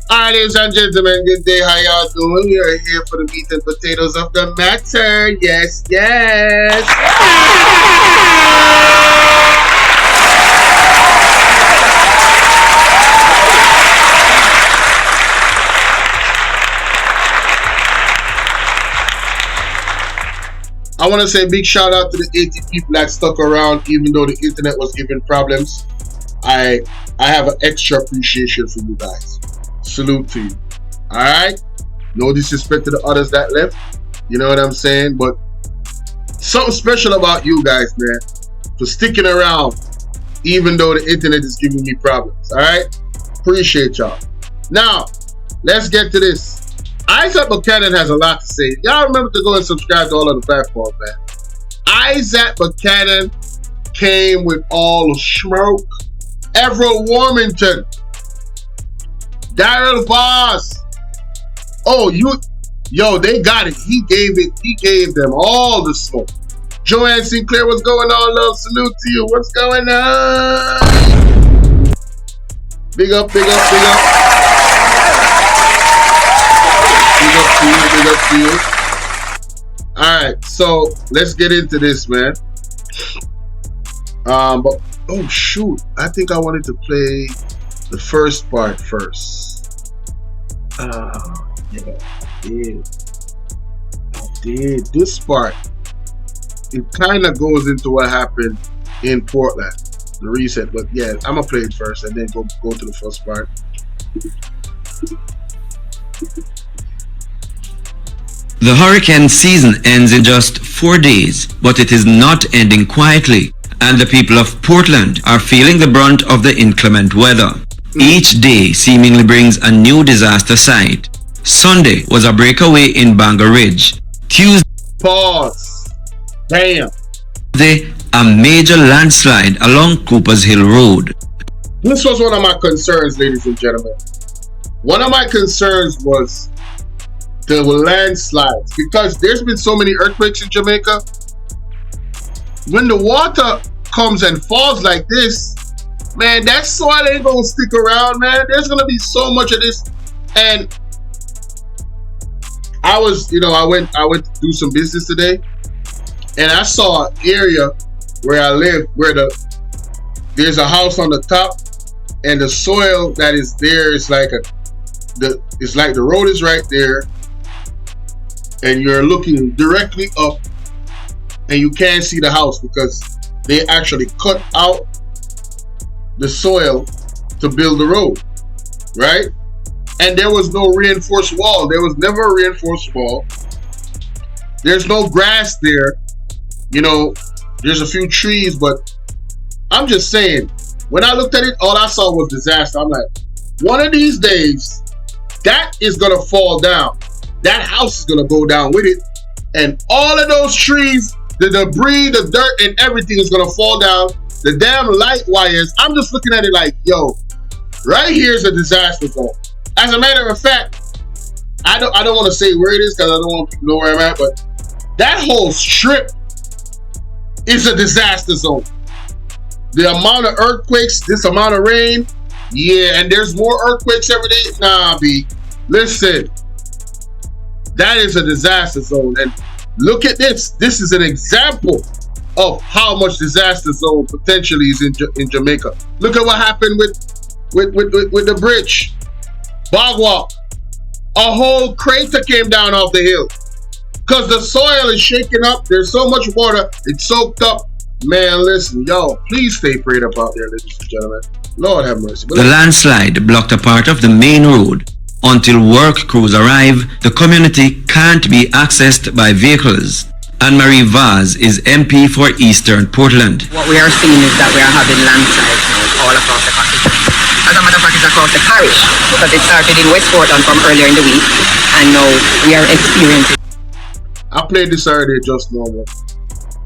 Alright, ladies and gentlemen, good day. How y'all doing? We are here for the meat and potatoes of the matter. Yes, yes. I want to say a big shout out to the 80 people that stuck around even though the internet was giving problems. I have an extra appreciation for you guys. Salute to you. Alright? No disrespect to the others that left. You know what I'm saying? But something special about you guys, man. For sticking around even though the internet is giving me problems. Alright? Appreciate y'all. Now, let's get to this. Isat Buchannan has a lot to say. Y'all remember to go and subscribe to all of the platforms, man. Isat Buchannan came with all the smoke. Everett Warmington. Daryl Boss. Oh, yo, they got it. He gave them all the smoke. Joanne Sinclair, what's going on, love? Salute to you. What's going on? Big up, big up, big up. Big up to you, big up to you. Alright, so let's get into this, man. But oh shoot, I think I wanted to play the first part first. Yeah, I did. This part, it kind of goes into what happened in Portland, the reset. But yeah, I'm gonna play it first and then go to the first part. The hurricane season ends in just 4 days, but it is not ending quietly, and the people of Portland are feeling the brunt of the inclement weather. Each day seemingly brings a new disaster site. Sunday was a breakaway in Bangarang. Tuesday, Pause. Damn. a major landslide along Coopers Hill Road. This was one of my concerns, ladies and gentlemen. One of my concerns was the landslides, because there's been so many earthquakes in Jamaica. When the water comes and falls like this, man, that soil ain't gonna stick around, man. There's gonna be so much of this. And I went to do some business today, and I saw an area where I live where there's a house on the top, and the soil that is there is like it's like the road is right there, and you're looking directly up, and you can't see the house because they actually cut out the soil to build the road, right? And there was no reinforced wall. There was never a reinforced wall. There's no grass there. You know, there's a few trees, but I'm just saying, when I looked at it, all I saw was disaster. I'm like, one of these days, that is gonna fall down. That house is gonna go down with it. And all of those trees, the debris, the dirt, and everything is gonna fall down. The damn light wires, I'm just looking at it like, yo, right here is a disaster zone. As a matter of fact, I don't want to say where it is because I don't want people to know where I'm at, but that whole strip is a disaster zone. The amount of earthquakes, this amount of rain, yeah, and there's more earthquakes every day. Nah, B, listen, that is a disaster zone. And look at this. This is an example of how much disaster zone potentially is in Jamaica. Look at what happened with the bridge. Bogwalk, a whole crater came down off the hill because the soil is shaking up. There's so much water, it's soaked up. Man, listen, y'all, please stay prayed up out there, ladies and gentlemen. Lord have mercy. The landslide blocked a part of the main road. Until work crews arrive, the community can't be accessed by vehicles. Anne-Marie Vaz is MP for Eastern Portland. What we are seeing is that we are having landslides now all across the country. As a matter of fact, it's across the parish, because it started in West Portland from earlier in the week, and now we are experiencing. I played this earlier just normal.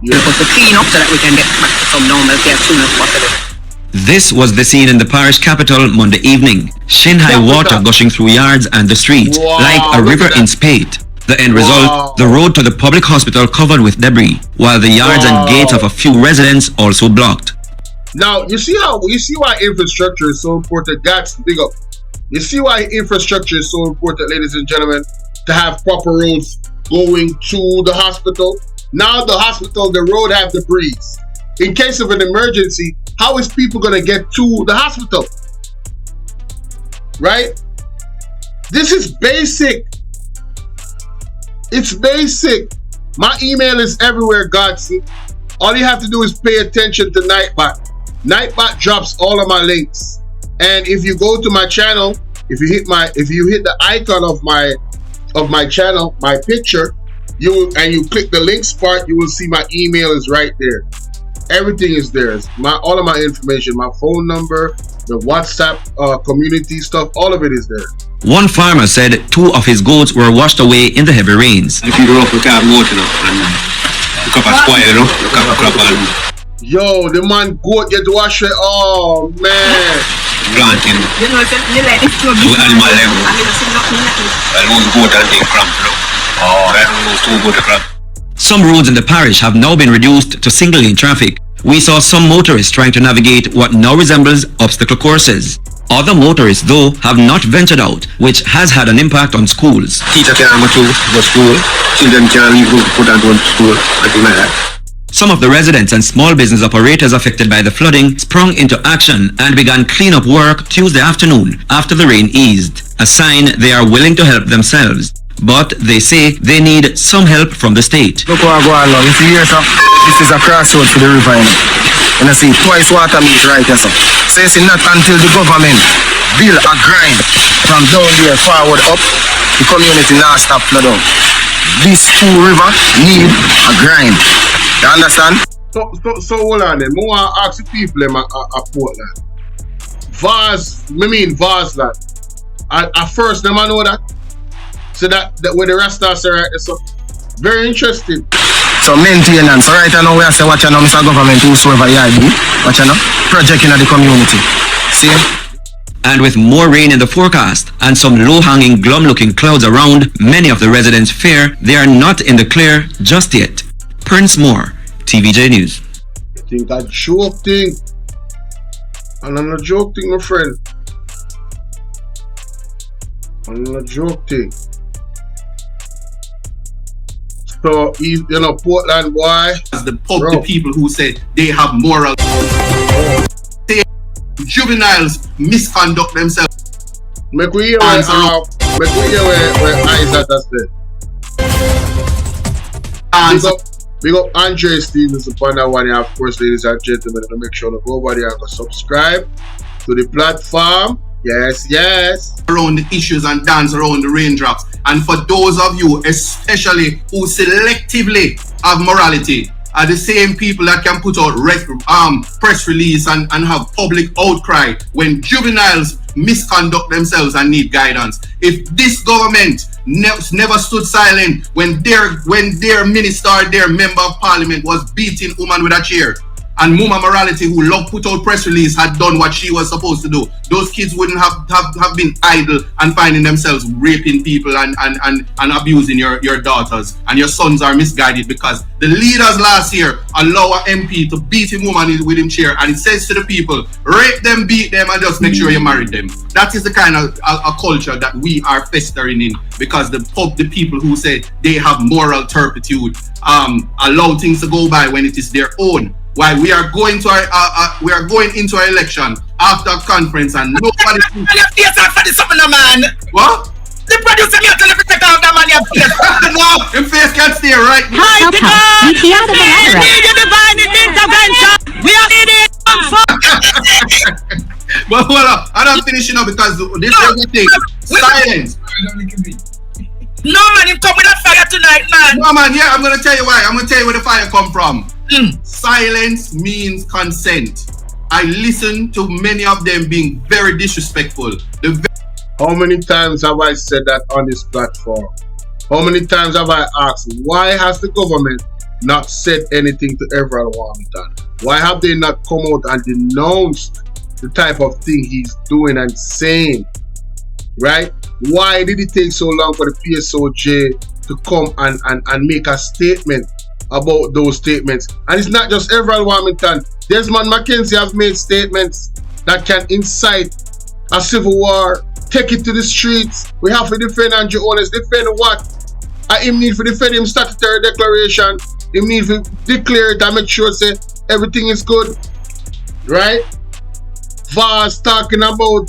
Yeah. We're supposed to clean up so that we can get back to some normalcy as soon as possible. This was the scene in the parish capital Monday evening. Shin-high water gushing through yards and the street, like a river in Spate. The end result, the road to the public hospital covered with debris, while the yards and gates of a few residents also blocked. Now, you see why infrastructure is so important? That's big up. You see why infrastructure is so important, ladies and gentlemen, to have proper roads going to the hospital. Now the hospital, the road have debris. In case of an emergency, how is people going to get to the hospital? Right? This is basic. It's basic. My email is everywhere, Godson. All you have to do is pay attention to Nightbot. Nightbot drops all of my links. And if you go to my channel, if you hit the icon of my channel, my picture, you click the links part, you will see my email is right there. Everything is there. All of my information, my phone number, the WhatsApp community stuff, all of it is there. One farmer said 2 of his goats were washed away in the heavy rains. If you grow up with a goat, you know, and the crop is spoiled, you know, the crop and... Yo, the man goat get washed. Oh, man. Planting. You know, animal level. I lose goat and take crop, you know. Oh, I don't lose 2 goat to crop. Some roads in the parish have now been reduced to single-lane traffic. We saw some motorists trying to navigate what now resembles obstacle courses. Other motorists, though, have not ventured out, which has had an impact on schools. Teacher can't go to school. Children can't leave to put on to school. Nothing like that. Some of the residents and small business operators affected by the flooding sprung into action and began cleanup work Tuesday afternoon after the rain eased, a sign they are willing to help themselves. But they say they need some help from the state. Look what I go along. You see here, sir? This is a crossroad for the river. And I see twice water meet right here, sir. So you see, not until the government build a grind from down there forward up, the community now stop flood out. This 2 river need a grind. You understand? So hold on then. I want to ask the people in Portland. Varsland. At first, them I know that. So that where the rest are right, so very interesting. So maintenance, so right now we are saying watch now Mr. Government whosoever you be, watch now, project in the community. See? And with more rain in the forecast and some low-hanging, glum-looking clouds around, many of the residents fear they are not in the clear just yet. Prince Moore, TVJ News. I think that joke thing. And I'm not joke thing, my friend. I'm not joke thing. So, you know, Portland boy. As the people who say they have moral. Juveniles misconduct themselves. Make we hear where Isat has said. Big up Andre Stevens upon that one. Of course, ladies and gentlemen, to make sure to go over there and subscribe to the platform. Yes. Around the issues and dance around the raindrops. And for those of you, especially who selectively have morality, are the same people that can put out press release and have public outcry when juveniles misconduct themselves and need guidance. If this government never stood silent when their minister or their member of parliament was beating woman with a chair, and Muma Morality, who loved put out press release, had done what she was supposed to do, those kids wouldn't have been idle and finding themselves raping people and abusing your daughters, and your sons are misguided because the leaders last year allow a MP to beat him woman with him chair, and it says to the people, rape them, beat them, and just make sure you marry them. That is the kind of a culture that we are festering in, because the people who say they have moral turpitude allow things to go by when it is their own. Why we are going to into our election after a conference and nobody. What? The producer here tell me take off that man your face. No, your face can't stay right. Hi, we need a divine intervention. We are needing But hold up, I'm not finishing up because this everything. Silence. No man, him come with a fire tonight, man. No man, yeah, I'm gonna tell you why. I'm gonna tell you where the fire come from. Silence means consent. I listen to many of them being very disrespectful. How many times have I said that on this platform? How many times have I asked, why has the government not said anything to everyone Warmington? Why have they not come out and denounced the type of thing he's doing and saying? Right? Why did it take so long for the PSOJ to come and make a statement about those statements? And it's not just Everald Warmington. Desmond McKenzie have made statements that can incite a civil war. take it to the streets. We have to defend Andrew Holness. Defend what? Him need to defend him statutory declaration. Him need to declare it and make sure say everything is good. Right? Vaz talking about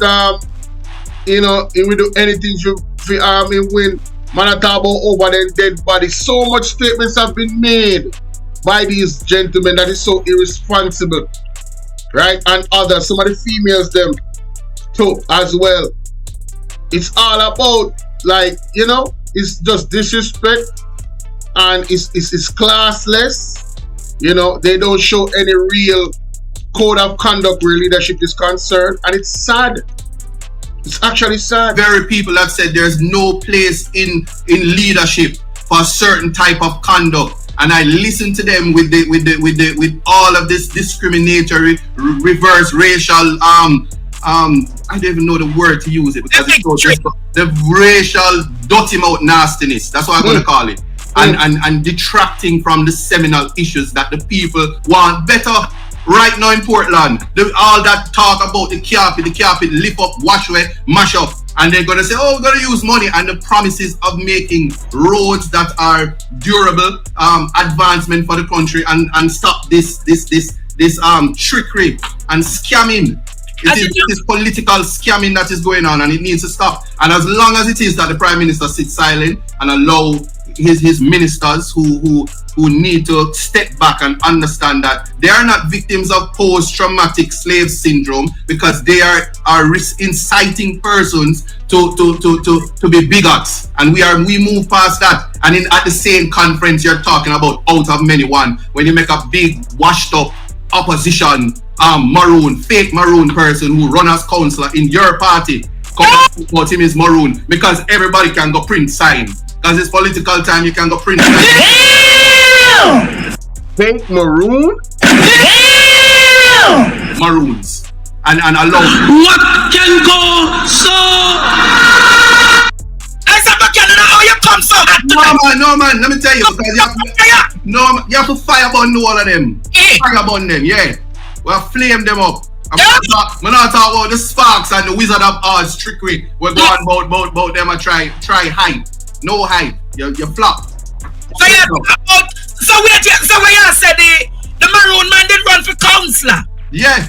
he will do anything for him win. Man talk about over the dead body. So much statements have been made by these gentlemen that is so irresponsible. Right? And others, some of the females them too as well. It's all about it's just disrespect and it's classless. They don't show any real code of conduct where leadership is concerned, and it's sad. It's actually sad. Very people have said there's no place in leadership for a certain type of conduct, and I listen to them with all of this discriminatory, reverse racial I don't even know the word to use it because it's so the racial dirty mouth nastiness. That's what I'm gonna call it. And detracting from the seminal issues that the people want better. Right now in Portland, all that talk about the carpet, lift up, wash away, mash up, and they're gonna say, oh, we're gonna use money, and the promises of making roads that are durable, advancement for the country, and stop this trickery and scamming. It is political scamming that is going on, and it needs to stop. And as long as it is that the Prime Minister sits silent and allow his ministers who need to step back and understand that they are not victims of post-traumatic slave syndrome, because they are inciting persons to be bigots, and we move past that. And at the same conference you're talking about out of many one, when you make a big washed up opposition fake maroon person who run as councillor in your party, come about him is maroon, because everybody can go print sign. Because it's political time, you can go print sign. Fake maroon? Maroons. And allow. What can go so? I said, Buchannan, how you come so hot? No man, let me tell you, because you have to fire burn all of them. Fire burn them, yeah. We'll flame them up. I'm not talking about the Sparks and the Wizard of Oz trickery. We're going about them and try hype. No hype. You flop. So wait, so when you said the maroon man did run for councillor? Yeah.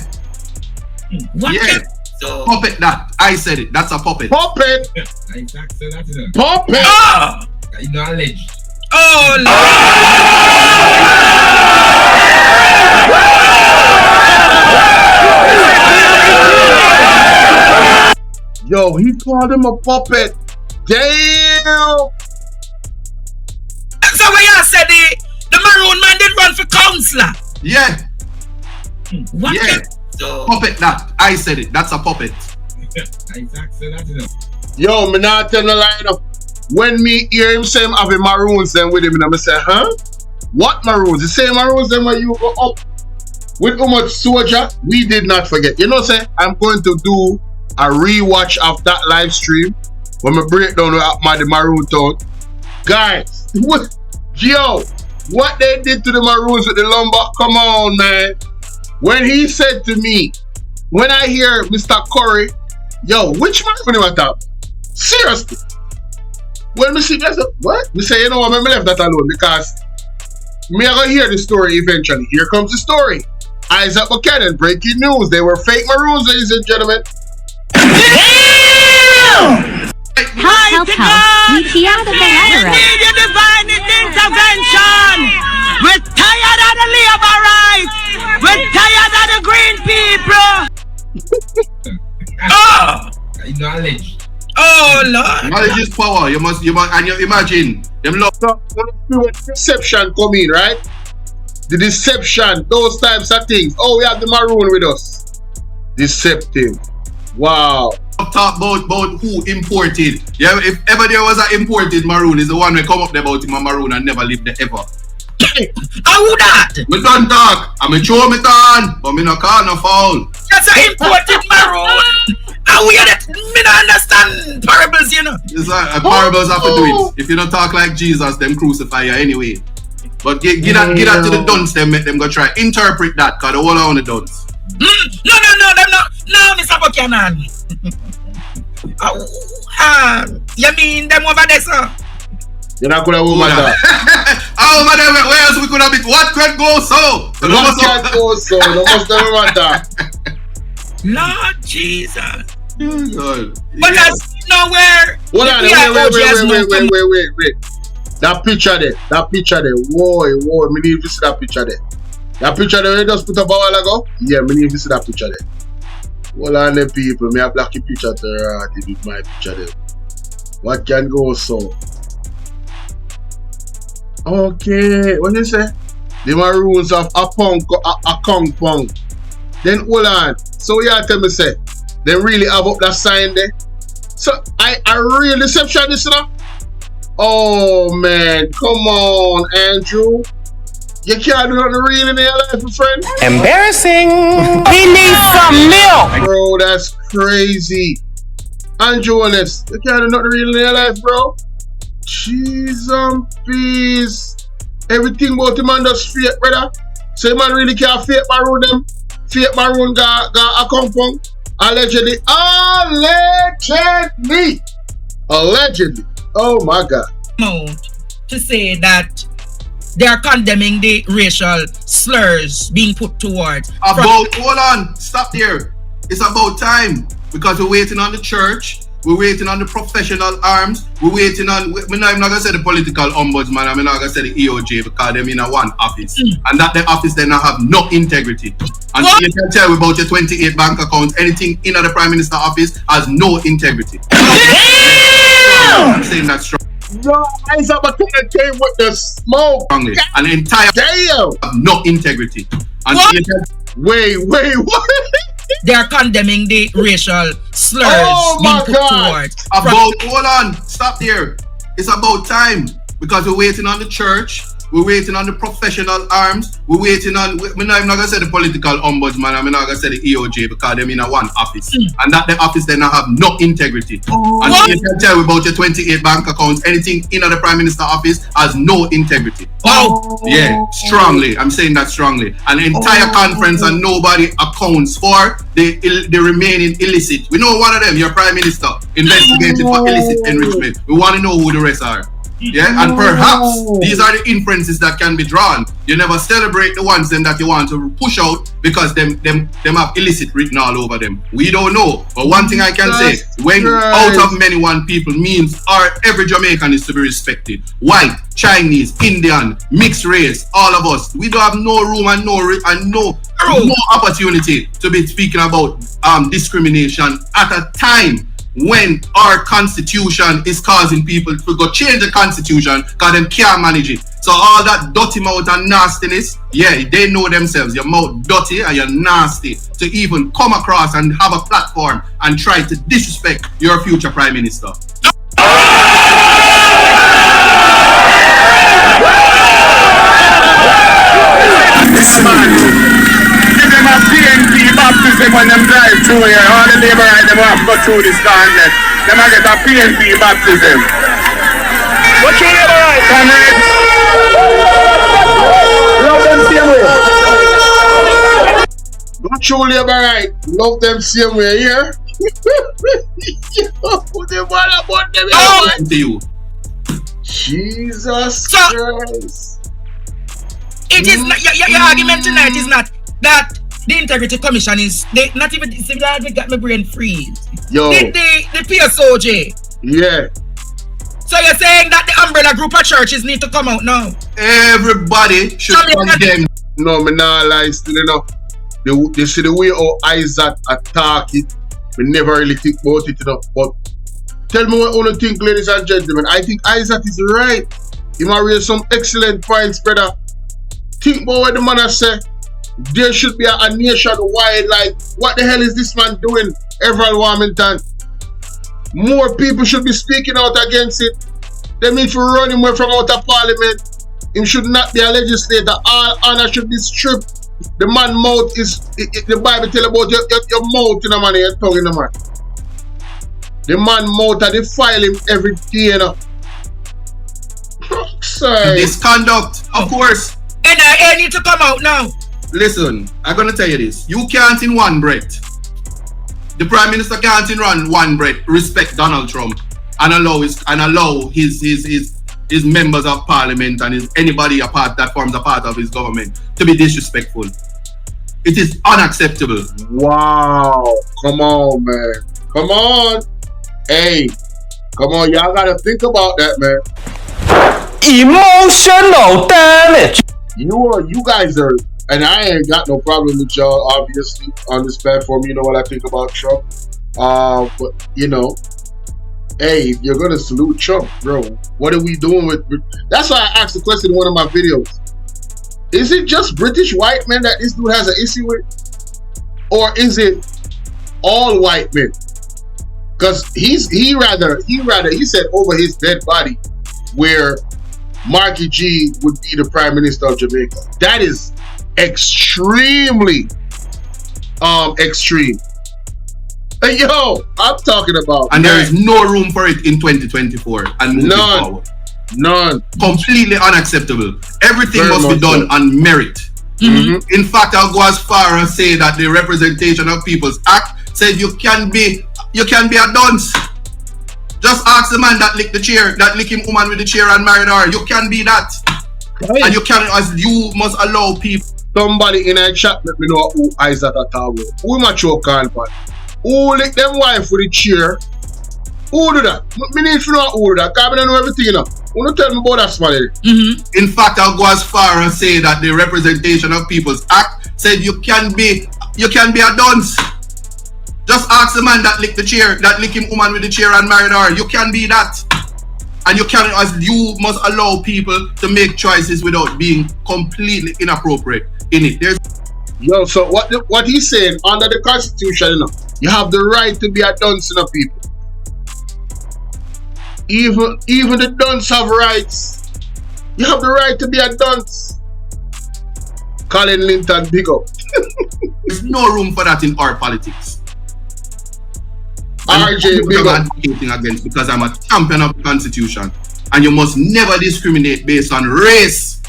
What? Yeah. So, puppet that. I said it. That's a puppet. Puppet. Puppet. Oh. You know, alleged. Oh Yo, he called him a puppet. Damn. So when you said the maroon man did run for councillor? Yeah. What? Yeah. So, puppet that. I said it. That's a puppet. Yo, me not tell no lie enough. When me hear him say him having maroons then with him, and I say, huh? What maroons? The same maroons then when you go up with how much soldier? We did not forget. You know, say I'm going to do a rewatch of that live stream when we break down the maroon town. Guys, what they did to the maroons with the lumber? Come on, man. When he said to me, when I hear Mr. Curry, yo, which maroon am I talking? Seriously. When we see that, what? We say, you know what, me left that alone because me are gonna hear the story eventually. Here comes the story. Isat Buchannan, breaking news. They were fake maroons, ladies and gentlemen. Help, we hear the we need your divine intervention. We're tired of the labor rights. We're tired of the green people. Oh! You know, alleged. Oh Lord! Knowledge is power. You must, and you imagine them love. So, when deception come in, right? The deception, those types of things. Oh, we have the maroon with us. Deceptive. Wow. Talk about who imported. Yeah, if ever there was an imported maroon, is the one we come up there about him a maroon and never lived there ever. How would that? Me don't talk. I'm a show me turn, but me no call no foul. That's an imported maroon. How we that? Me don't understand parables, you know. It's parables have to do it. If you don't talk like Jesus, them crucify you anyway. But get that to the dunce, them make them go try interpret that, cause the whole on the dunce. No, them not. No, Mr. Buchannan. You mean them over there, sir? You're not gonna over that. Over there, where else we could have been? What could go so? What can go so? No must never matter. Lord Jesus. Good. But that's nowhere. Hold on, wait. That picture there. Whoa, me need to see that picture there. That picture there you just put up a while ago? Yeah, me need to see that picture there. Hold on, the people. Me a black picture to with my picture there. What can go so? Okay, what you say? The maroons of a kong pong. Then hold on. So you tell me say, they really have up that sign there. So I real deception this now. Oh man, come on, Andrew. You can't do nothing real in your life, my friend. Embarrassing. He needs some milk. Bro, that's crazy. Andrew, honest, you can't do nothing real in your life, bro. Jeez and peace. Everything about him man does fake, brother. So you man really can't fake maroon them. Fake maroon got a compound. Allegedly. Allegedly. Oh my God. To say that they are condemning the racial slurs being put towards. Hold on. Stop there. It's about time. Because we're waiting on the church. We're waiting on the professional arms. We're waiting on, I'm not going to say the political ombudsman, I'm not going to say the EOJ because they're in a one office. And that the office then have no integrity. And so you can tell me about your 28 bank accounts, anything in the Prime Minister office has no integrity. I'm saying that strong. No, Isat came with the smoke. Strongly. An entire damn have no integrity. And so you can, wait, what? They are condemning the racial slurs being put towards. Hold on, stop there. It's about time because we're waiting on the church. We're waiting on the professional arms. We're waiting on, I'm not going to say the political ombudsman, I'm not going to say the EOJ because they're in a one office. And that the office then have no integrity. And so you can tell me about your 28 bank accounts, anything in the Prime Minister office has no integrity. Yeah, strongly. I'm saying that strongly. An entire conference and nobody accounts for the remaining illicit. We know one of them, your Prime Minister, investigated for illicit enrichment. We want to know who the rest are. Yeah, and perhaps these are the inferences that can be drawn. You never celebrate the ones then that you want to push out because them have illicit written all over them. We don't know. But one thing I can say, when out of many one people means every Jamaican is to be respected. White, Chinese, Indian, mixed race, all of us. We don't have no room and no opportunity to be speaking about discrimination at a time when our constitution is causing people to go change the constitution because them can't manage it. So all that dirty mouth and nastiness, yeah, they know themselves. Your mouth dirty and you're nasty to even come across and have a platform and try to disrespect your future Prime Minister. PNP baptism when them drive through here. All the labor right them have to go through this gauntlet. Them a get a PNP baptism. What you labor right, comrade? Love them same way. What you labor right? Love them same way, yeah? To you. Jesus Christ. It is not, your argument tonight is not that the Integrity Commission is not even they got my brain freeze. Yo. The PSOJ. Yeah. So you're saying that the umbrella group of churches need to come out now? Everybody should condemn. No, me not lie still, you know. They see the way how Isat attack it. We never really think about it, you know. But tell me what you think, ladies and gentlemen. I think Isat is right. He might raise some excellent points, brother. Think about what the man has said. There should be a nationwide, like, what the hell is this man doing, Everald Warmington? More people should be speaking out against it. They mean to run him away from out of parliament. Him should not be a legislator. All honor should be stripped. The man mouth is, the Bible tell about your mouth in the man, your tongue in the man. The man mouth, they file him every day, you know. Sorry. Misconduct, of course. And I need to come out now. Listen, I'm gonna tell you this. You can't in one breath The Prime Minister can't run one breath, respect Donald Trump, and allow his members of parliament and anybody that forms a part of his government to be disrespectful. It is unacceptable. Wow. Come on, man. Come on. Hey. Come on, y'all gotta think about that, man. Emotional damage. You guys are, and I ain't got no problem with y'all, obviously, on this platform. You know what I think about Trump. But, you know, hey, if you're gonna salute Trump, bro, what are we doing with... That's why I asked the question in one of my videos. Is it just British white men that this dude has an issue with? Or is it all white men? Because he said over his dead body where Marky G would be the Prime Minister of Jamaica. That is extremely extreme. Hey, yo, I'm talking about, and there is no room for it in 2024 and moving forward. None. Completely unacceptable. Everything must be done on merit. In fact, I'll go as far as say that the Representation of People's Act said you can be a dunce. Just ask the man that licked the chair, that licked him woman with the chair and married her. You can be that. Right. And you must allow people. Somebody in a chat let me know who Isat at all. Who my choke on, man? Who lick them wife with the chair? Who do that? Me need to know who do that, because I don't know everything, you know. Who don't tell me about that somebody? In fact, I'll go as far as say that the Representation of People's Act said you can be a dunce. Just ask the man that licked the chair, that licked him woman with the chair and married her. You can be that. And you must allow people to make choices without being completely inappropriate in it. Yo, so what he's saying, under the Constitution, you know, you have the right to be a dunce, you know, people. Even the dunce have rights. You have the right to be a dunce. Colin Linton, big up. There's no room for that in our politics. RJ, big up. Advocating against, because I'm a champion of the Constitution, and you must never discriminate based on race.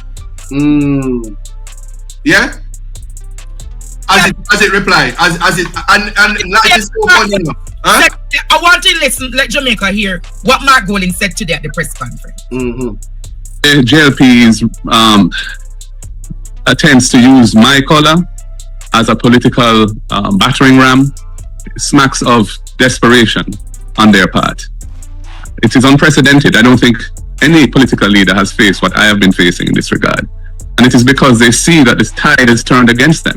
Yeah. As it reply, as it and like it's so funny, you know. Huh? I want to let Jamaica hear what Mark Golding said today at the press conference. JLP's attempts to use my color as a political battering ram smacks of desperation on their part. It is unprecedented. I don't think any political leader has faced what I have been facing in this regard. And it is because they see that this tide is turned against them.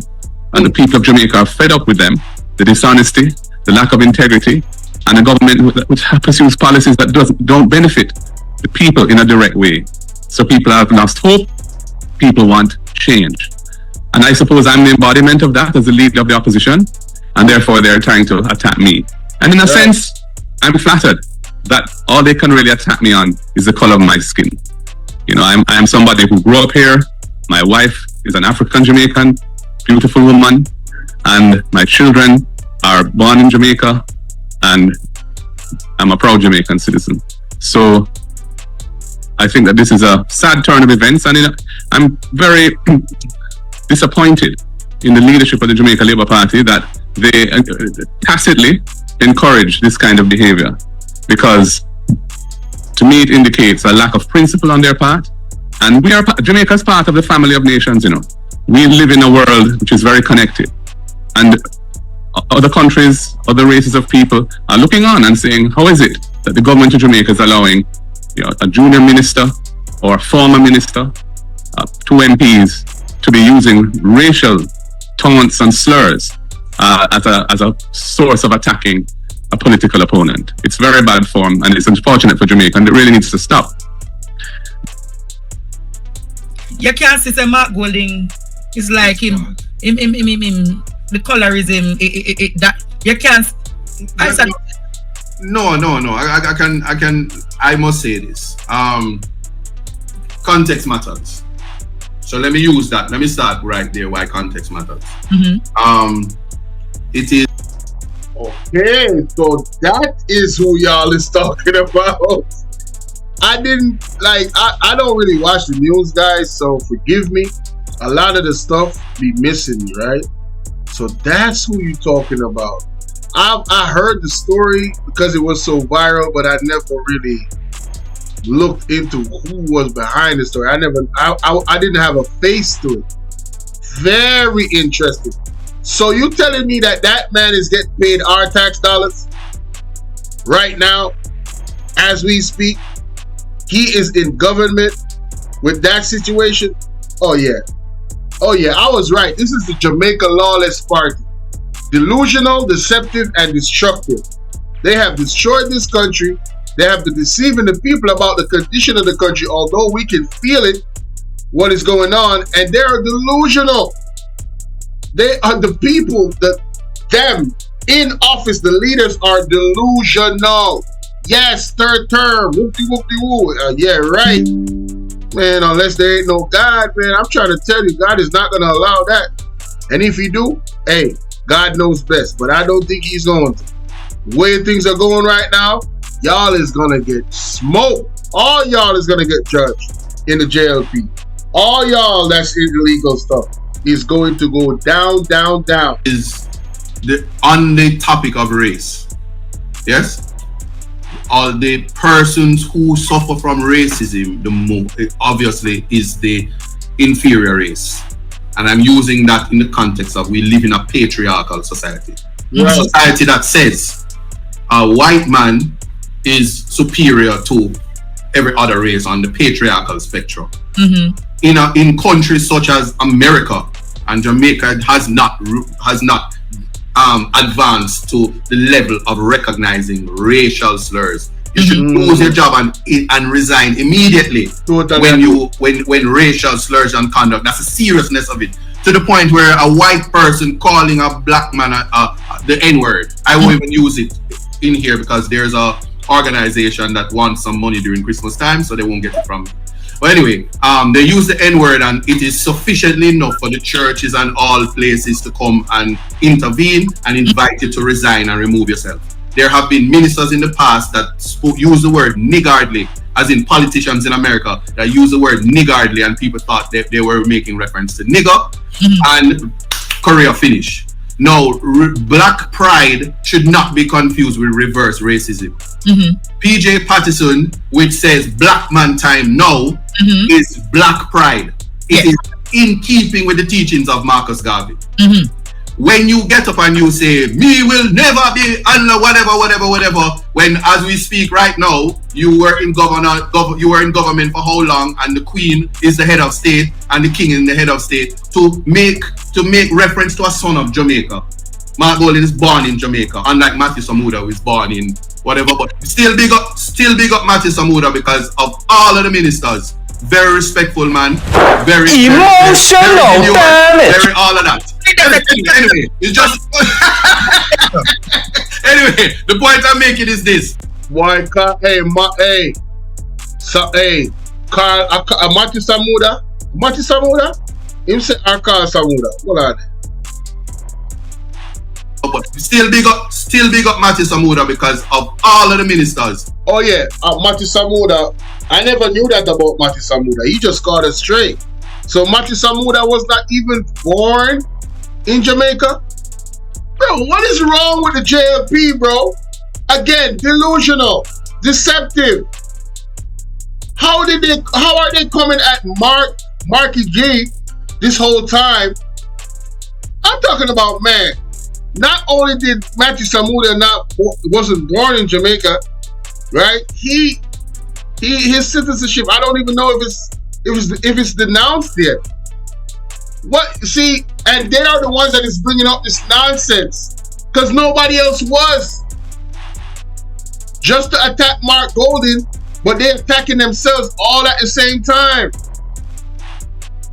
And the people of Jamaica are fed up with them, the dishonesty, the lack of integrity, and a government which pursues policies that don't benefit the people in a direct way. So people have lost hope, people want change. And I suppose I'm the embodiment of that as the leader of the opposition, and therefore they're trying to attack me. And in a sense, I'm flattered that all they can really attack me on is the color of my skin. You know, I am somebody who grew up here. My wife is an African Jamaican, beautiful woman, and my children are born in Jamaica, and I'm a proud Jamaican citizen. So I think that this is a sad turn of events, and I'm very disappointed in the leadership of the Jamaica Labour Party that they tacitly encourage this kind of behavior, because to me it indicates a lack of principle on their part. And Jamaica's part of the family of nations, you know. We live in a world which is very connected, and other countries, other races of people are looking on and saying, how is it that the government of Jamaica is allowing, you know, a junior minister or a former minister, two MPs, to be using racial taunts and slurs as a source of attacking a political opponent? It's very bad form, and it's unfortunate for Jamaica, and it really needs to stop. You can't say Mark Golding is like him, the colorism, that you can't. No. I must say this. Context matters. So let me use that. Let me start right there. Why context matters. It is. Okay, so that is who y'all is talking about. I don't really watch the news, guys, so forgive me. A lot of the stuff be missing, right? So that's who you talking about. I heard the story because it was so viral, but I never really looked into who was behind the story. I didn't have a face to it. Very interesting. So you telling me that man is getting paid our tax dollars right now as we speak? He is in government with that situation. Oh yeah, I was right. This is the Jamaica Lawless Party. Delusional, deceptive, and destructive. They have destroyed this country. They have been deceiving the people about the condition of the country, although we can feel it, what is going on, and they are delusional. They are the people, them in office, the leaders are delusional. Yes, third term. Whoop-de-whoop-de-woo. Yeah, right. Man, unless there ain't no God, man, I'm trying to tell you, God is not going to allow that. And if he do, hey, God knows best, but I don't think he's going to. The way things are going right now, y'all is going to get smoked. All y'all is going to get judged in the JLP. All y'all that's in illegal stuff is going to go down, down, down. Is on the topic of race. Yes? All the persons who suffer from racism, the most obviously is the inferior race. And I'm using that in the context of we live in a patriarchal society. Right. A society that says a white man is superior to every other race on the patriarchal spectrum. Mm-hmm. In countries such as America and Jamaica has not advanced to the level of recognizing racial slurs. You should lose your job and resign immediately when racial slurs and conduct. That's the seriousness of it. To the point where a white person calling a black man the N-word, I won't even use it in here because there's a organization that wants some money during Christmas time, so they won't get it from me. But anyway, they use the N-word, and it is sufficiently enough for the churches and all places to come and intervene and invite you to resign and remove yourself. There have been ministers in the past that use the word niggardly, as in politicians in America that use the word niggardly, and people thought that they were making reference to nigger and career finish. No, black pride should not be confused with reverse racism. PJ Patterson, which says black man time now, is black pride. It is in keeping with the teachings of Marcus Garvey. When you get up and you say, me will never be under whatever, when as we speak right now, you were in government for how long, and the Queen is the head of state and the King is the head of state, to make reference to a son of Jamaica. Mark Golding is born in Jamaica, unlike Matthew Samuda, who is born in whatever, but still big up Matthew Samuda because of all of the ministers. Very respectful man, very emotional, very all of that. Anyway, it's just anyway. The point I'm making is this: Why, Carl? Carl, Matthew Samuda. Him say Carl Samuda. What are they? But still big up Matthew Samuda because of all of the ministers. Oh yeah, Matthew Samuda. I never knew that about Matthew Samuda. He just got it straight. So Matthew Samuda was not even born in Jamaica? Bro, what is wrong with the JLP, bro? Again, delusional, deceptive. How are they coming at Marky G this whole time? I'm talking about, man, not only did Matthew Samuda wasn't born in Jamaica, right? His citizenship, I don't even know if it's denounced yet. What, see, and they are the ones that is bringing up this nonsense because nobody else was. Just to attack Mark Golden, but they're attacking themselves all at the same time.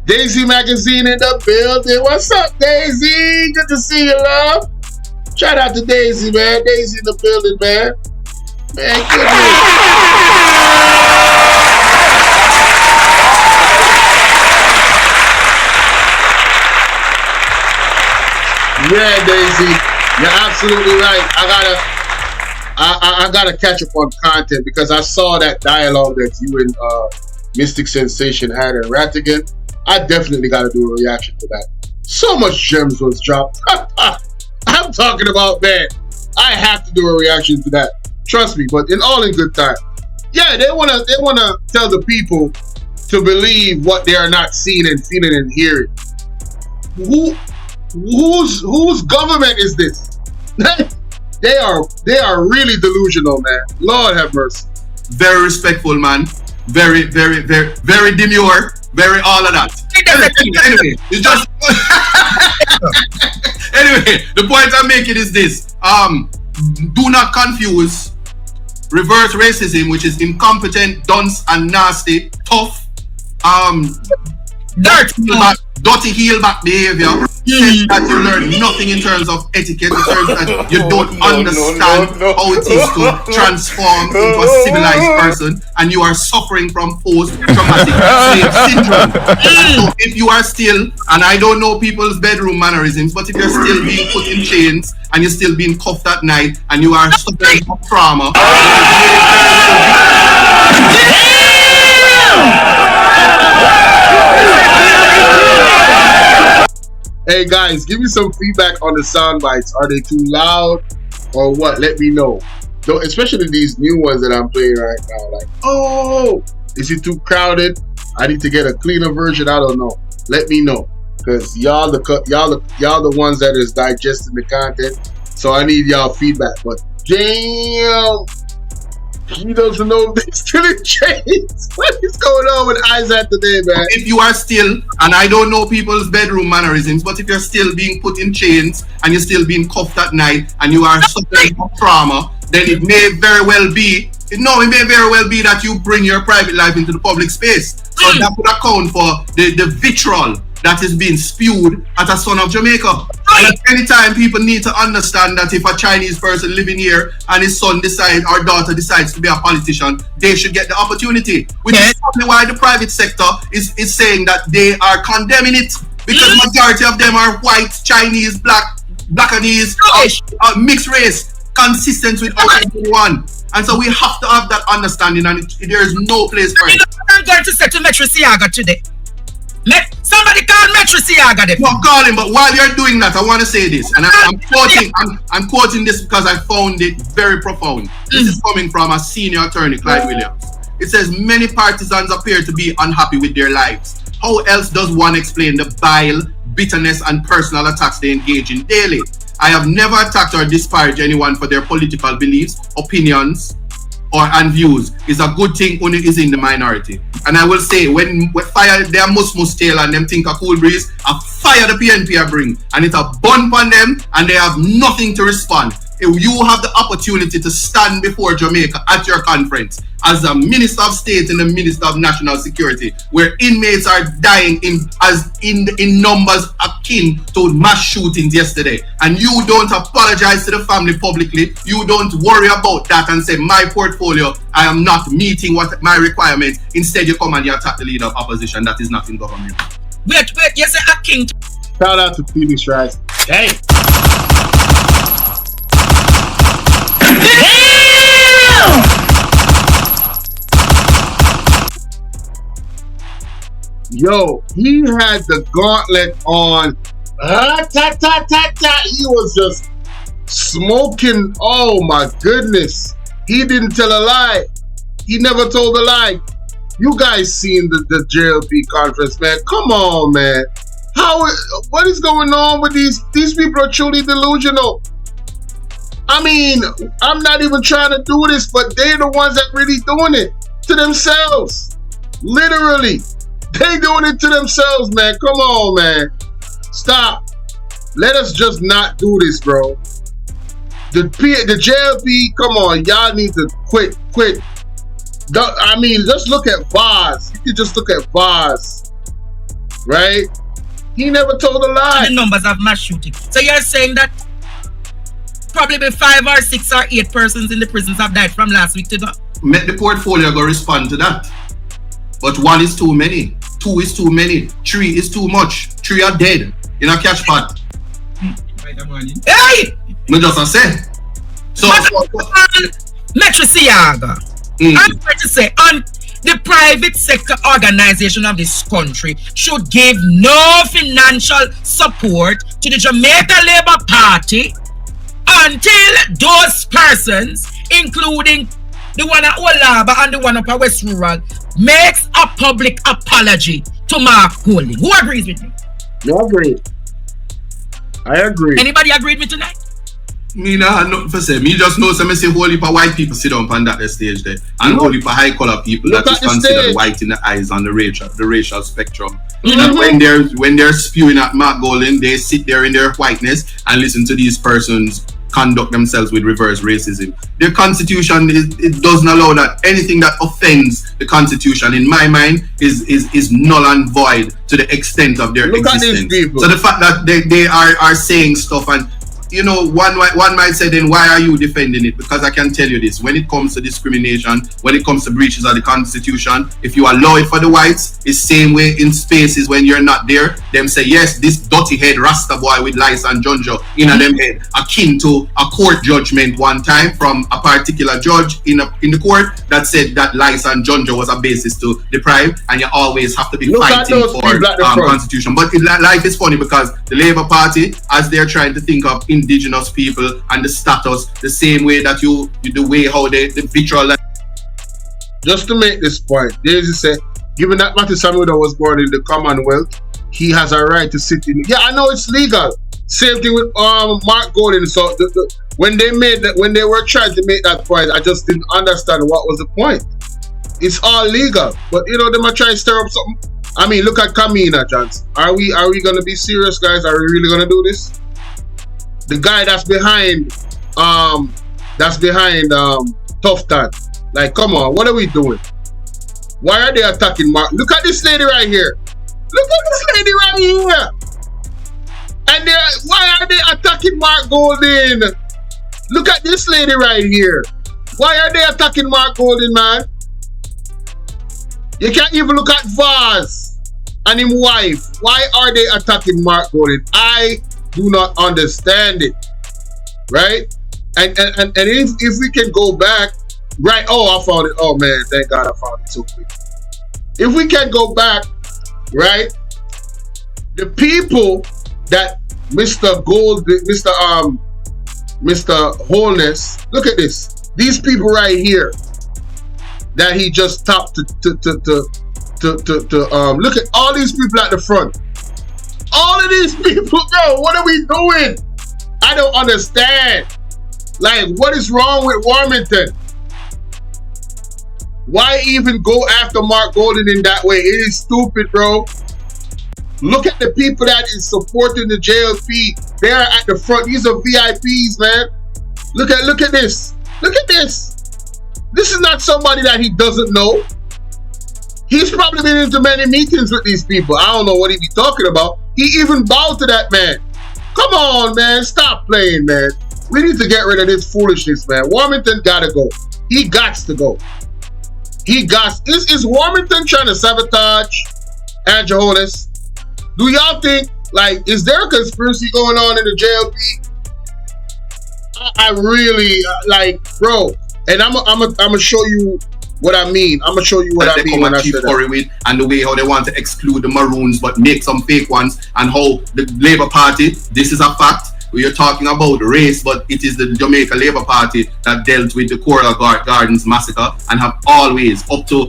Daisy Magazine in the building. What's up, Daisy? Good to see you, love. Shout out to Daisy, man. Daisy in the building, man. Man, yeah, Daisy, you're absolutely right. I gotta catch up on content because I saw that dialogue that you and Mystic Sensation had in Rattigan. I definitely gotta do a reaction to that. So much gems was dropped. I'm talking about, man. I have to do a reaction to that. Trust me, but in good time. Yeah, they wanna tell the people to believe what they are not seeing and feeling and hearing. Whose government is this? They are really delusional, man. Lord have mercy. Very respectful, man. Very demure. Very all of that. Anyway, it's just anyway, the point I'm making is this. Do not confuse reverse racism, which is incompetent, dunce, and nasty, tough, dirty heel back behavior. Says that you learn nothing in terms of etiquette, in terms that you don't understand how it is to transform into a civilized person, and you are suffering from post-traumatic slave syndrome. So if you are still, and I don't know people's bedroom mannerisms, but if you're still being put in chains and you're still being cuffed at night and you are suffering from trauma, hey guys, give me some feedback on the sound bites. Are they too loud or what? Let me know. Though, especially these new ones that I'm playing right now. Like, oh, is it too crowded? I need to get a cleaner version. I don't know. Let me know, because y'all the ones that is digesting the content. So I need y'all feedback. But damn, he doesn't know if they still in chains. What is going on with Isat today, man? If you are still, and I don't know people's bedroom mannerisms, but if you're still being put in chains and you're still being cuffed at night and you are suffering from trauma, then it may very well be that you bring your private life into the public space. So that would account for the vitriol that is being spewed at a son of Jamaica. And at any time, people need to understand that if a Chinese person living here and his son decides or daughter decides to be a politician, they should get the opportunity. Which is probably why the private sector is saying that they are condemning it, because majority of them are white, Chinese, Blackanese, mixed race, consistent with everyone. And so we have to have that understanding, and there is no place for it. I'm going to say to Metro Siaga today. Somebody call Metro Siaga. No, call him. But while you're doing that, I want to say this, and I'm quoting this because I found it very profound. This is coming from a senior attorney, Clyde Williams. It says many partisans appear to be unhappy with their lives. How else does one explain the bile, bitterness, and personal attacks they engage in daily? I have never attacked or disparaged anyone for their political beliefs, opinions, and views. It's a good thing when it is in the minority. And I will say, when we fire their mus tail and them think a cool breeze, I fire the PNP I bring, and it's a bun on them, and they have nothing to respond. If you have the opportunity to stand before Jamaica at your conference as a Minister of State and the Minister of National Security, where inmates are dying in numbers akin to mass shootings yesterday, and you don't apologize to the family publicly, you don't worry about that and say, my portfolio, I am not meeting what my requirements. Instead, you come and you attack the leader of opposition that is not in government. Wait, you say akin. Shout out to Phoenix Rise. Hey. Yo, he had the gauntlet on. He was just smoking. Oh my goodness. He didn't tell a lie. He never told a lie. You guys seen the JLP conference, man. Come on, man. What is going on with these people are truly delusional. I mean, I'm not even trying to do this, but they're the ones that really doing it to themselves. Literally. They doing it to themselves, man. Come on, man. Stop. Let us just not do this, bro. The JLP, come on. Y'all need to quit. I mean, just look at Vaz. You can just look at Vaz. Right? He never told a lie. The numbers of mass shooting. So you're saying that probably 5 or 6 or 8 persons in the prisons have died from last week to now? Make the portfolio go respond to that. But 1 is too many. 2 is too many. 3 is too much. 3 are dead. You know, catch pot. Hey! Me just say. So, Metro Siaga. I'm going to say, the private sector organization of this country should give no financial support to the Jamaica Labour Party until those persons, including the one at Olaba and the one up at West Rural, makes a public apology to Mark Golding. Who agrees with me? You agree. I agree. Anybody agreed with me tonight? Me nah nothing for say. Me just know some say whole heap of white people sit down on that stage there. And whole heap of high color people that is considered white in the eyes on the racial spectrum. And when they're spewing at Mark Golding, they sit there in their whiteness and listen to these persons conduct themselves with reverse racism. The Constitution it doesn't allow that. Anything that offends the Constitution, in my mind, is null and void to the extent of their existence. So the fact that they are saying stuff, and you know, one might say, then why are you defending it? Because I can tell you this: when it comes to discrimination, when it comes to breaches of the Constitution, if you allow it for the whites, it's same way in spaces when you're not there. Them say, yes, this dirty head Rasta boy with lice and junjo in a them head, akin to a court judgment one time from a particular judge in the court that said that lice and junjo was a basis to deprive, and you always have to be fighting for Constitution. But life is funny because the Labour Party, as they're trying to think of indigenous people and the status the same way that the way how the visual. Just to make this point, there's a say, given that Matthew Samuda was born in the Commonwealth, he has a right to sit in. Yeah, I know it's legal. Same thing with Mark Golding. So when they were trying to make that point, I just didn't understand what was the point. It's all legal, but you know they might try to stir up something. I mean, look at Kamina Johnson. Are we gonna be serious, guys? Are we really gonna do this? The guy that's behind Tufton. Like, come on, what are we doing? Why are they attacking Mark? Look at this lady right here. Look at this lady right here. And why are they attacking Mark Golding? Look at this lady right here. Why are they attacking Mark Golding, man? You can't even look at Vaz and his wife. Why are they attacking Mark Golding? I do not understand it, right? And if we can go back, right? Oh, I found it. Oh man, thank God I found it so quick. If we can go back, right? The people that Mr. Wholeness, look at this. These people right here that he just topped to look at all these people at the front. All of these people, bro, what are we doing? I don't understand. Like, what is wrong with Warmington? Why even go after Mark Golding in that way? It is stupid, bro. Look at the people that is supporting the JLP. They are at the front. These are VIPs, man. Look at this. Look at this. This is not somebody that he doesn't know. He's probably been into many meetings with these people. I don't know what he be talking about. He even bowed to that man. Come on, man. Stop playing, man. We need to get rid of this foolishness, man. Warmington gotta go. He gots to go. Is Warmington trying to sabotage Andrew Holness? Do y'all think, like, is there a conspiracy going on in the JLP? I really, like, bro. And I'm gonna show you what I mean. I'm gonna show you what I mean when I say that. With, and the way how they want to exclude the Maroons but make some fake ones, and how the Labour Party, this is a fact. We are talking about race, but it is the Jamaica Labour Party that dealt with the Coral Gardens massacre and have always, up to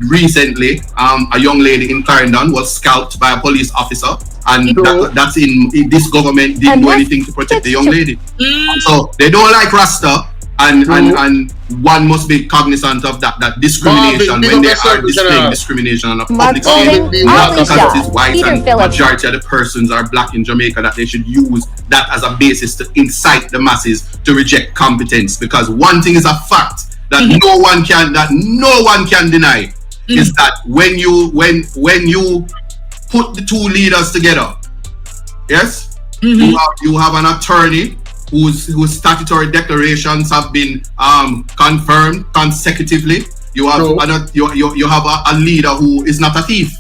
recently, a young lady in Clarendon was scalped by a police officer, and that's in this government didn't do anything to protect the young lady. So they don't like Rasta. And one must be cognizant of that discrimination when they are displaying discrimination on a public stage. Not because it is white and majority of the persons are black in Jamaica, that they should use that as a basis to incite the masses to reject competence. Because one thing is a fact that no one can deny is that when you put the two leaders together, yes, you have an attorney whose statutory declarations have been confirmed consecutively. You have you have a leader who is not a thief.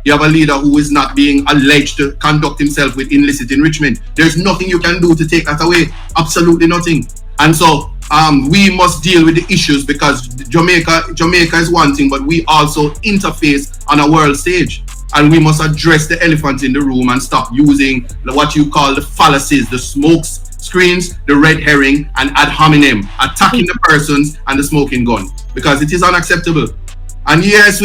You have a leader who is not being alleged to conduct himself with illicit enrichment. There's nothing you can do to take that away. Absolutely nothing. And so we must deal with the issues, because Jamaica is one thing, but we also interface on a world stage. And we must address the elephant in the room and stop using what you call the fallacies, the smokes screens the red herring and ad hominem, attacking the persons and the smoking gun, because it is unacceptable. And yes,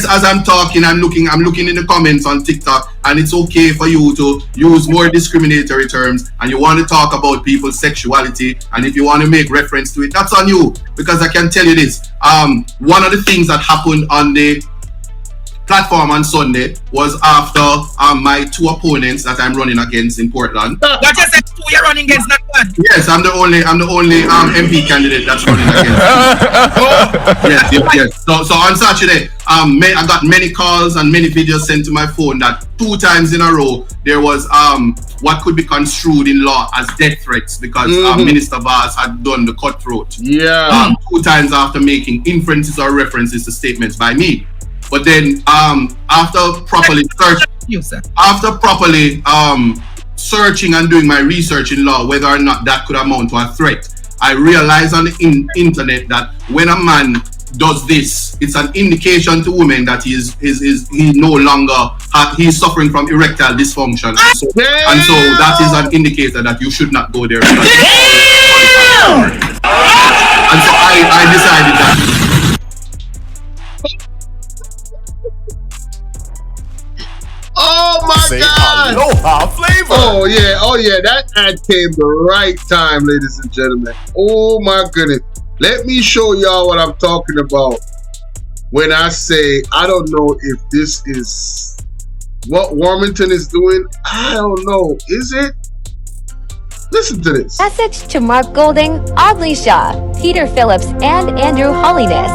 as I'm talking, I'm looking in the comments on TikTok, and it's okay for you to use more discriminatory terms, and you want to talk about people's sexuality, and if you want to make reference to it, that's on you. Because I can tell you this, one of the things that happened on the platform on Sunday was after my two opponents that I'm running against in Portland. What you said, two you're running against, not one? Yes, I'm the only MP candidate that's running against. Yes. So on Saturday, I got many calls and many videos sent to my phone that 2 times in a row there was what could be construed in law as death threats, because Minister Vaz had done the cutthroat. 2 times after making inferences or references to statements by me. But then after properly searching and doing my research in law, whether or not that could amount to a threat, I realized on the internet that when a man does this, it's an indication to women that he's no longer he's suffering from erectile dysfunction, and so that is an indicator that you should not go there. And so I decided that. Oh my God! Aloha flavor. Oh yeah, that ad came the right time, ladies and gentlemen. Oh my goodness. Let me show y'all what I'm talking about when I say I don't know if this is what Warmington is doing. I don't know. Is it? Listen to this. Message to Mark Golding, Audley Shaw, Peter Phillips, and Andrew Holiness.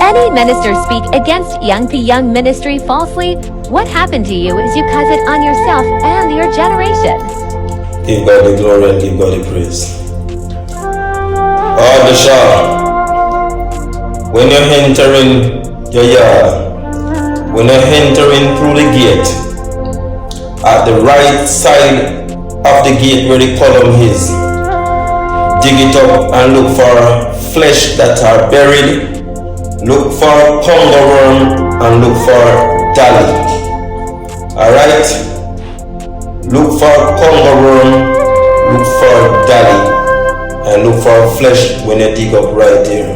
Any minister speak against Young ministry falsely, what happened to you is you cause it on yourself and your generation. Give God the glory and give God the praise. Audley Shaw, when you're entering your yard, when you're entering through the gate, at the right side of the gate where the column is, dig it up and look for flesh that are buried. Look for conga worm and look for dolly. Alright? Look for conga worm, look for dolly, and look for flesh when you dig up right here.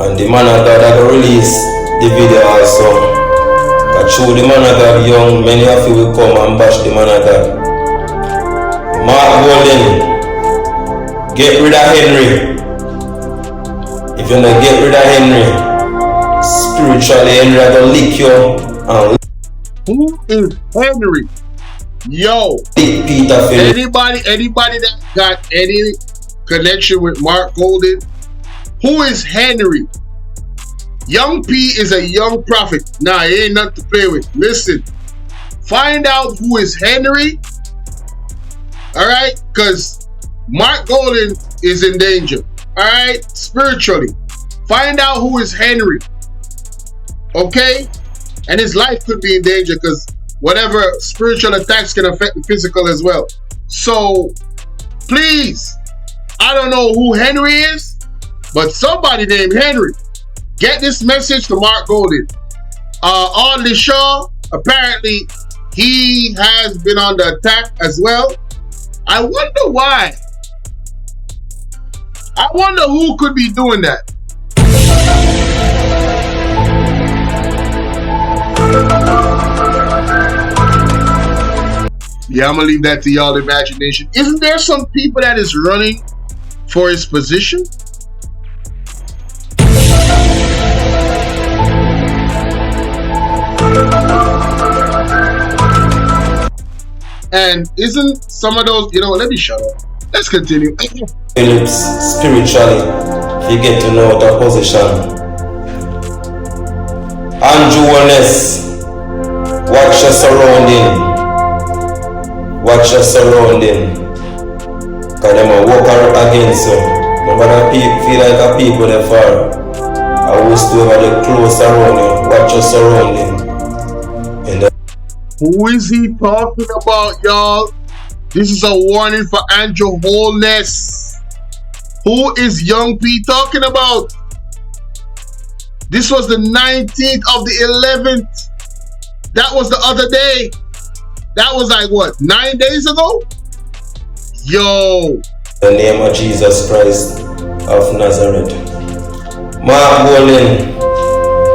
And the man of God that release the video also. That show the man of God young, many of you will come and bash the man of God. Mark Golden, get rid of Henry. If you don't get rid of Henry, spiritually Henry will lick you. Who is Henry? Yo, anybody that got any connection with Mark Golden? Who is Henry? Young P is a young prophet. Nah, he ain't nothing to play with. Listen, find out who is Henry. Alright? Because Mark Golden is in danger. Alright? Spiritually. Find out who is Henry. Okay? And his life could be in danger because whatever spiritual attacks can affect the physical as well. So, please, I don't know who Henry is, but somebody named Henry. Get this message to Mark Golden. Audley Shaw, apparently he has been on the attack as well. I wonder why. I wonder who could be doing that. Yeah, I'm gonna leave that to y'all imagination. Isn't there some people that is running for his position? And isn't some of those, you know, let me shut up. Let's continue. Phillips, spiritually, you get to know the position. Andrew Wellness, watch your surrounding. Watch your surrounding. Because they will walk against you. Remember that people feel like a people they far. I will stay over the close around you. Watch your surrounding. Who is he talking about, y'all? This is a warning for Andrew Wholeness. Who is Young P talking about? This was the 19th of the 11th. That was the other day. That was like what, 9 days ago? Yo. The name of Jesus Christ of Nazareth. Mark Bolin,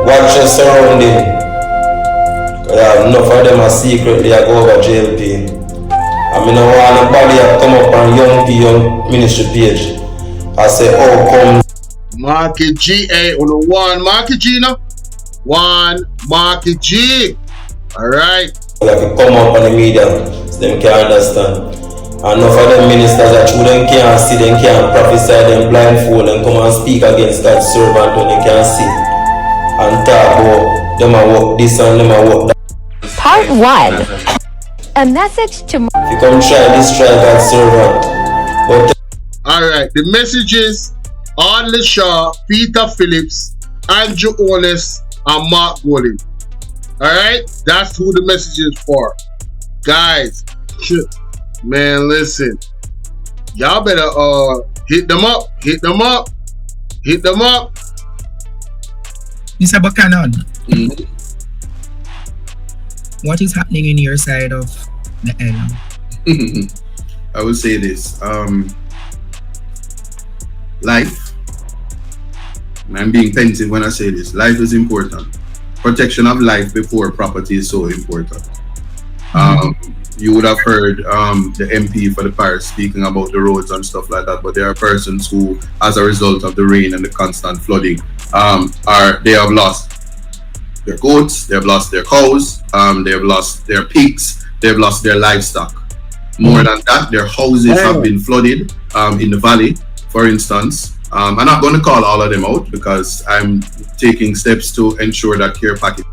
watch your surrounding. Enough of them are secretly I go over JLP. I mean, I want nobody to come up on young ministry page. I say, oh, come. Market G, on the one Market G now. One Market G. Alright. Like you come up on the media, so them can't understand. And enough of them ministers that you them can't see, them can't prophesy, them blindfold and come and speak against that servant when they can't see. And talk about them a work this and them a work that. Part 1. A message to... If you come try this, try that servant. But alright, the messages on the Shaw, Peter Phillips, Andrew Honest, and Mark Bolin. Alright, that's who the message is for. Guys, man, listen. Y'all better hit them up. Hit them up. Hit them up. Mr. Buchannan, what is happening in your side of the island? I will say this. Life, and I'm being pensive when I say this, life is important. Protection of life before property is so important. You would have heard the MP for the parish speaking about the roads and stuff like that, but there are persons who, as a result of the rain and the constant flooding, they have lost their goats, they have lost their cows, they have lost their pigs, they have lost their livestock. More than that, their houses have been flooded in the valley, for instance. I'm not going to call all of them out because I'm taking steps to ensure that care package.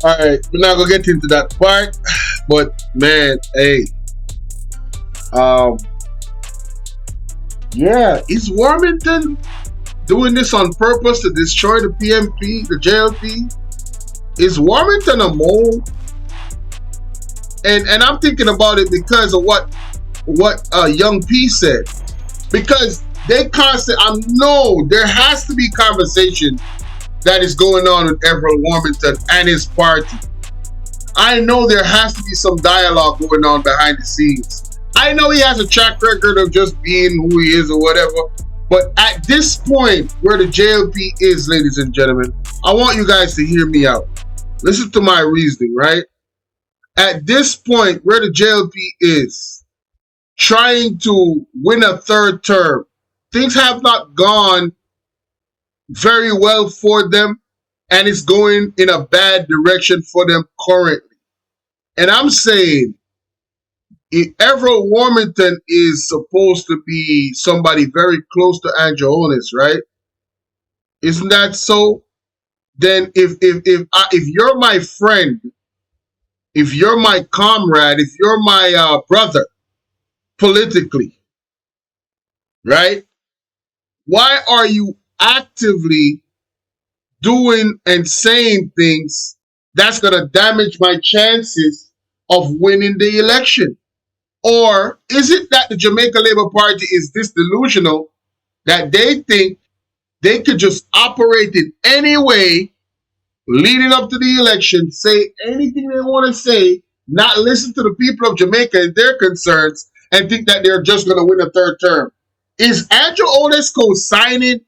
Alright, we're not gonna get into that part, but man, hey, yeah, is Warmington doing this on purpose to destroy the PMP, the JLP? Is Warmington a mole? And I'm thinking about it because of what Young P said, because they constantly, I know there has to be conversation that is going on with Everett Warmington and his party. I know there has to be some dialogue going on behind the scenes. I know he has a track record of just being who he is or whatever, but at this point where the JLP is, ladies and gentlemen, I want you guys to hear me out. Listen to my reasoning, right? At this point where the JLP is trying to win a third term, things have not gone very well for them, and it's going in a bad direction for them currently. And I'm saying, if Everett Warmington is supposed to be somebody very close to Andrew Honest, right? Isn't that so? Then if you're my friend, if you're my comrade, if you're my brother politically, right? Why are you actively doing and saying things that's going to damage my chances of winning the election? Or is it that the Jamaica Labour Party is this delusional that they think they could just operate in any way leading up to the election, say anything they want to say, not listen to the people of Jamaica and their concerns, and think that they're just going to win a third term? Is Andrew Honest co-signing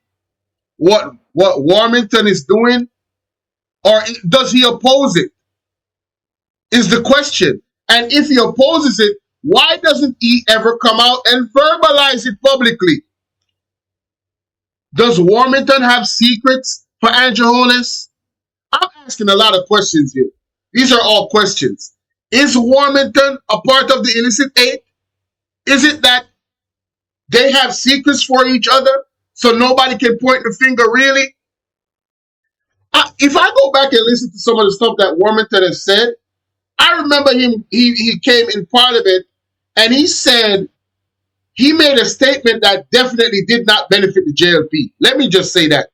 what Warmington is doing, or does he oppose it? Is the question. And if he opposes it, why doesn't he ever come out and verbalize it publicly? Does Warmington have secrets for Andrew Honest? I'm asking a lot of questions here. These are all questions. Is Warmington a part of the illicit eight? Is it that they have secrets for each other so nobody can point the finger really? If I go back and listen to some of the stuff that Warmington has said, I remember he came in Parliament and he said, he made a statement that definitely did not benefit the JLP. Let me just say that.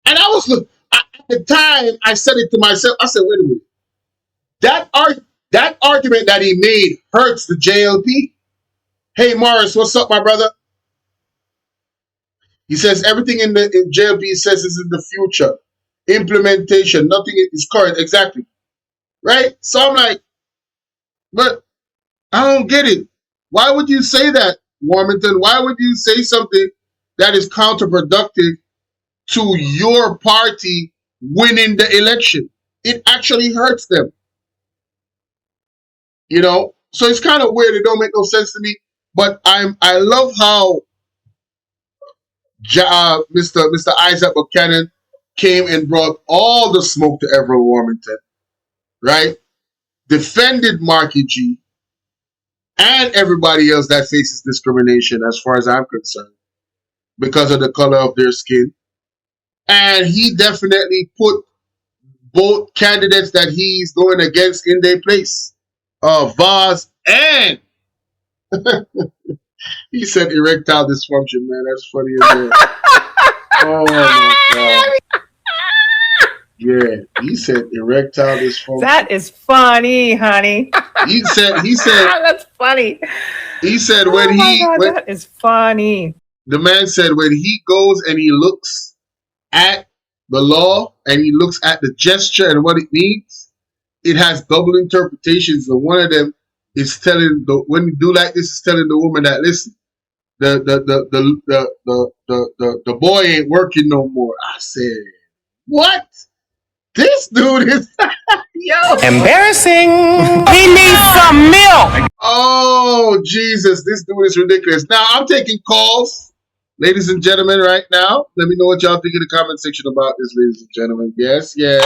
And at the time, I said it to myself. I said, wait a minute. That argument that he made hurts the JLP. Hey, Morris, what's up, my brother? He says everything in JLP says is in the future. Implementation, nothing is current. Exactly. Right? So I'm like, but I don't get it. Why would you say that, Warmington? Why would you say something that is counterproductive to your party winning the election? It actually hurts them. You know? So it's kind of weird. It don't make no sense to me. But I love how Mr. Isat Buchannan came and brought all the smoke to Everett Warmington, right? Defended Marky G and everybody else that faces discrimination, as far as I'm concerned, because of the color of their skin. And he definitely put both candidates that he's going against in their place. Vaz and he said erectile dysfunction, man. That's funny as hell. Oh my God. Yeah, he said erectile dysfunction. That is funny, honey. He said that's funny. He said that is funny. The man said when he goes and he looks at the law and he looks at the gesture and what it means, it has double interpretations. And one of them is telling when you do like this, is telling the woman that listen, the boy ain't working no more. I said, what? This dude is yo embarrassing. He needs some milk. Oh Jesus, this dude is ridiculous. Now I'm taking calls, ladies and gentlemen, right now. Let me know what y'all think in the comment section about this, ladies and gentlemen. Yes, yes.